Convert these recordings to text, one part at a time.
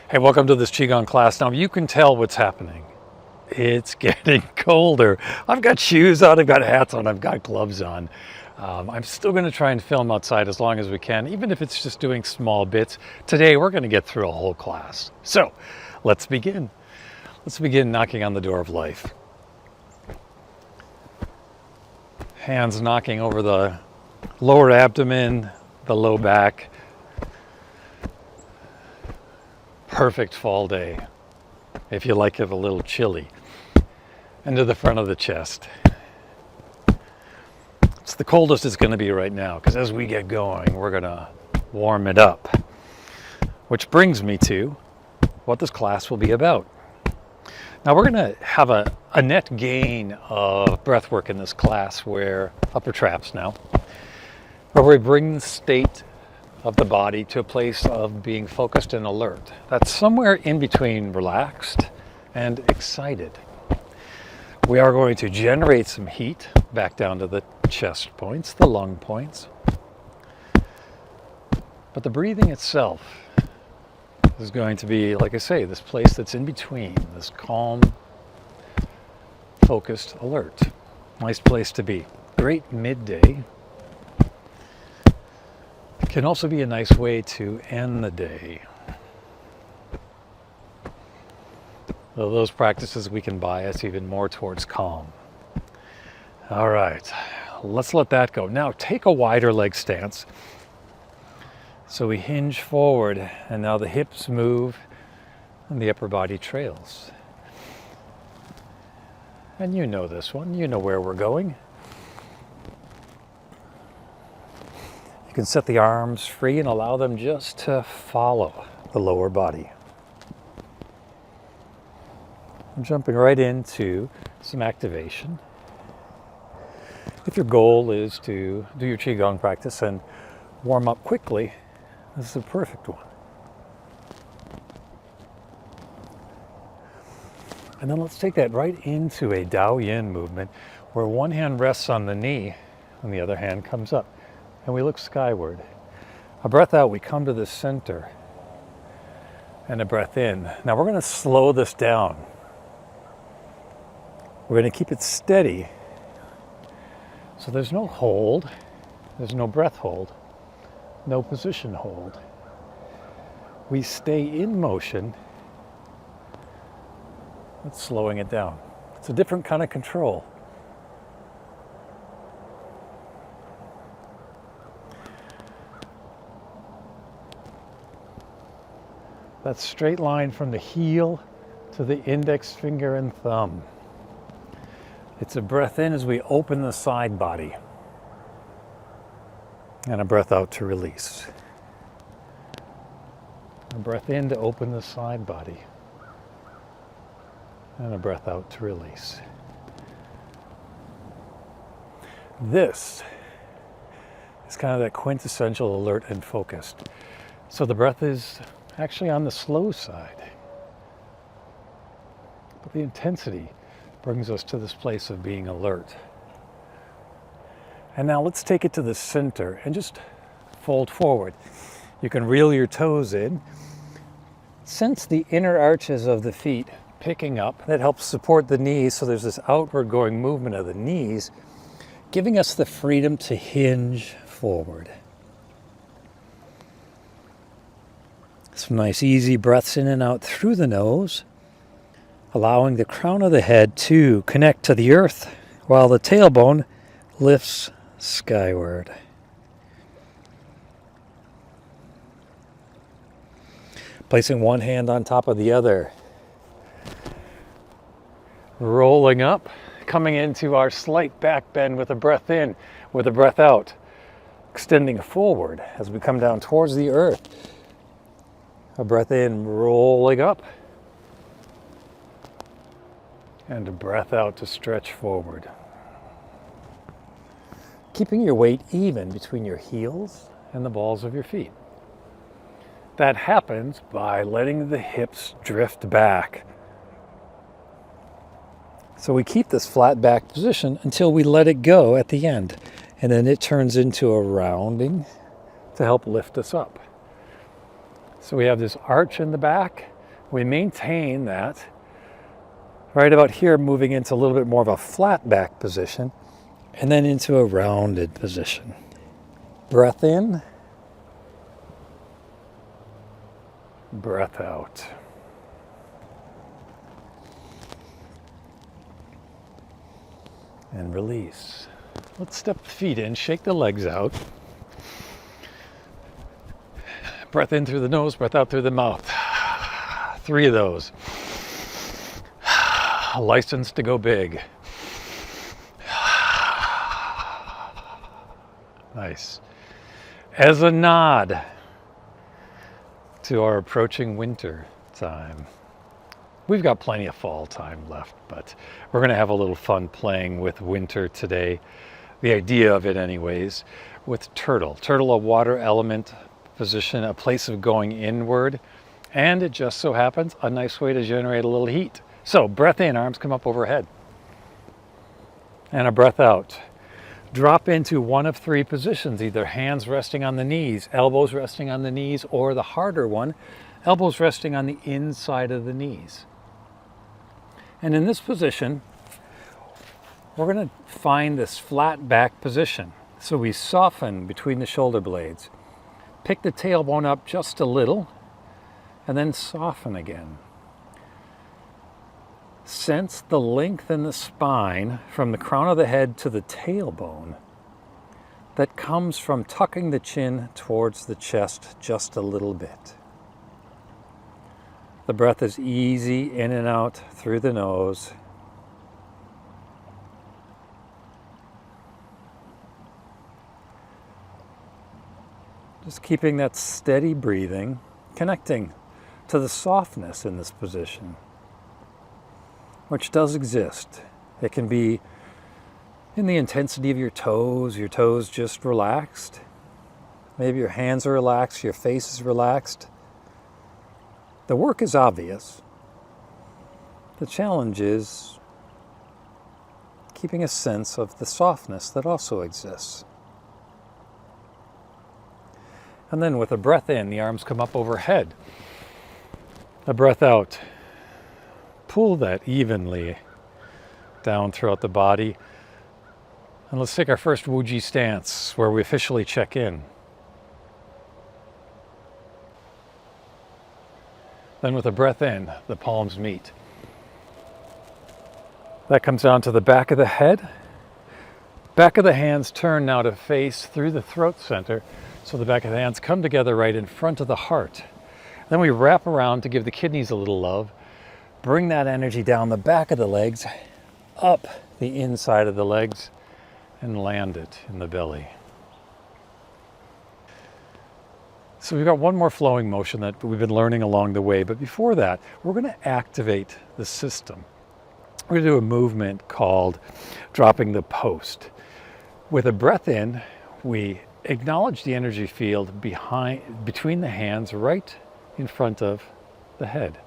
Hey, welcome to this Qi Gong class. Now you can tell what's happening. It's getting colder. I've got shoes on, I've got hats on, I've got gloves on. I'm still going to try and film outside as long as we can, even if it's just doing small bits. Today we're going to get through a whole class. So let's begin. Let's begin knocking on the door of life. Hands knocking over the lower abdomen, the low back. Perfect fall day, if you like it a little chilly. Into the front of the chest. It's the coldest it's going to be right now, because as we get going, we're going to warm it up. Which brings me to what this class will be about. Now we're going to have a net gain of breath work in this class, where upper traps now, where we bring the state of the body to a place of being focused and alert. That's somewhere in between relaxed and excited. We are going to generate some heat back down to the chest points, the lung points. But the breathing itself is going to be, like I say, this place that's in between, this calm, focused, alert. Nice place to be. Great midday. Can also be a nice way to end the day. So those practices we can bias even more towards calm. All right, let's let that go. Now take a wider leg stance. So we hinge forward, and now the hips move and the upper body trails. And you know this one, you know where we're going. You can set the arms free and allow them just to follow the lower body. I'm jumping right into some activation. If your goal is to do your Qi Gong practice and warm up quickly, this is a perfect one. And then let's take that right into a Dao Yin movement, where one hand rests on the knee and the other hand comes up. And we look skyward. A breath out, we come to the center. And a breath in. Now we're going to slow this down. We're going to keep it steady. So there's no hold. There's no breath hold. No position hold. We stay in motion. That's slowing it down. It's a different kind of control. That straight line from the heel to the index finger and thumb. It's a breath in as we open the side body. And a breath out to release. A breath in to open the side body. And a breath out to release. This is kind of that quintessential alert and focused. So the breath is actually on the slow side. But the intensity brings us to this place of being alert. And now let's take it to the center and just fold forward. You can reel your toes in. Sense the inner arches of the feet picking up. That helps support the knees, so there's this outward going movement of the knees, giving us the freedom to hinge forward. Some nice easy breaths in and out through the nose, allowing the crown of the head to connect to the earth while the tailbone lifts skyward. Placing one hand on top of the other. Rolling up, coming into our slight back bend with a breath in, with a breath out. Extending forward as we come down towards the earth. A breath in, rolling up. And a breath out to stretch forward. Keeping your weight even between your heels and the balls of your feet. That happens by letting the hips drift back. So we keep this flat back position until we let it go at the end. And then it turns into a rounding to help lift us up. So we have this arch in the back, we maintain that right about here, moving into a little bit more of a flat back position, and then into a rounded position. Breath in, breath out. And release. Let's step the feet in, shake the legs out. Breath in through the nose, breath out through the mouth. 3 of those. License to go big. Nice. As a nod to our approaching winter time. We've got plenty of fall time left, but we're going to have a little fun playing with winter today. The idea of it anyways, with turtle. Turtle, a water element position, a place of going inward, and it just so happens a nice way to generate a little heat. So breath in, arms come up overhead. And a breath out. Drop into one of 3 positions, either hands resting on the knees, elbows resting on the knees, or the harder one, elbows resting on the inside of the knees. And in this position, we're going to find this flat back position. So we soften between the shoulder blades. Pick the tailbone up just a little, and then soften again. Sense the length in the spine from the crown of the head to the tailbone that comes from tucking the chin towards the chest just a little bit. The breath is easy in and out through the nose. Just keeping that steady breathing, connecting to the softness in this position, which does exist. It can be in the intensity of your toes just relaxed. Maybe your hands are relaxed, your face is relaxed. The work is obvious. The challenge is keeping a sense of the softness that also exists. And then with a breath in, the arms come up overhead. A breath out. Pull that evenly down throughout the body. And let's take our first Wuji stance, where we officially check in. Then with a breath in, the palms meet. That comes down to the back of the head. Back of the hands turn now to face through the throat center, so the back of the hands come together right in front of the heart. Then we wrap around to give the kidneys a little love. Bring that energy down the back of the legs, up the inside of the legs, and land it in the belly. So we've got one more flowing motion that we've been learning along the way, but before that, we're going to activate the system. We're going to do a movement called dropping the post. With a breath in, we acknowledge the energy field between the hands right in front of the head.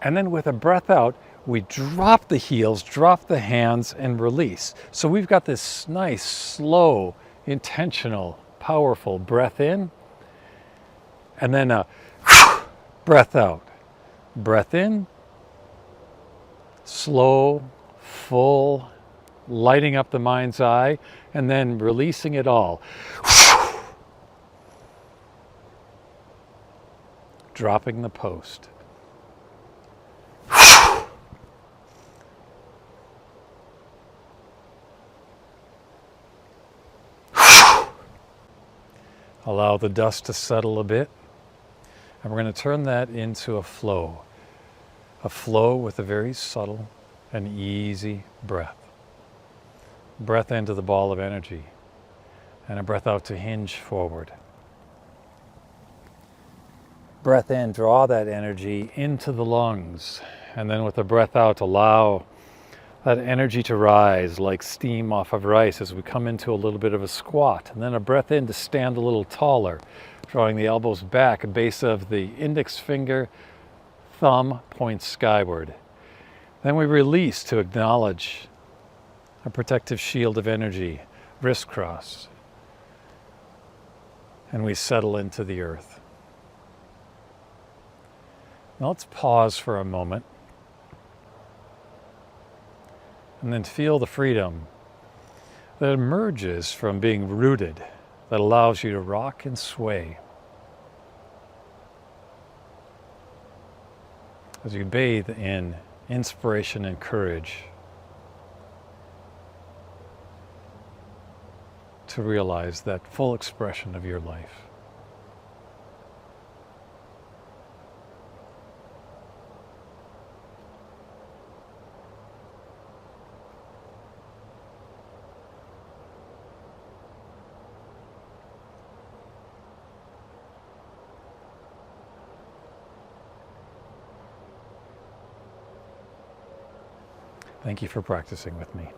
And then with a breath out, we drop the heels, drop the hands, and release. So we've got this nice, slow, intentional, powerful breath in, and then a breath out. Breath in, slow, full, lighting up the mind's eye, and then releasing it all. Dropping the post. Allow the dust to settle a bit. And we're going to turn that into a flow with a very subtle and easy breath. Breath into the ball of energy, and a breath out to hinge forward. Breath in, draw that energy into the lungs, and then with a breath out, allow that energy to rise like steam off of rice as we come into a little bit of a squat. And then a breath in to stand a little taller, drawing the elbows back, base of the index finger, thumb points skyward. Then we release to acknowledge a protective shield of energy, wrist cross. And we settle into the earth. Now let's pause for a moment and then feel the freedom that emerges from being rooted, that allows you to rock and sway as you bathe in inspiration and courage to realize that full expression of your life. Thank you for practicing with me.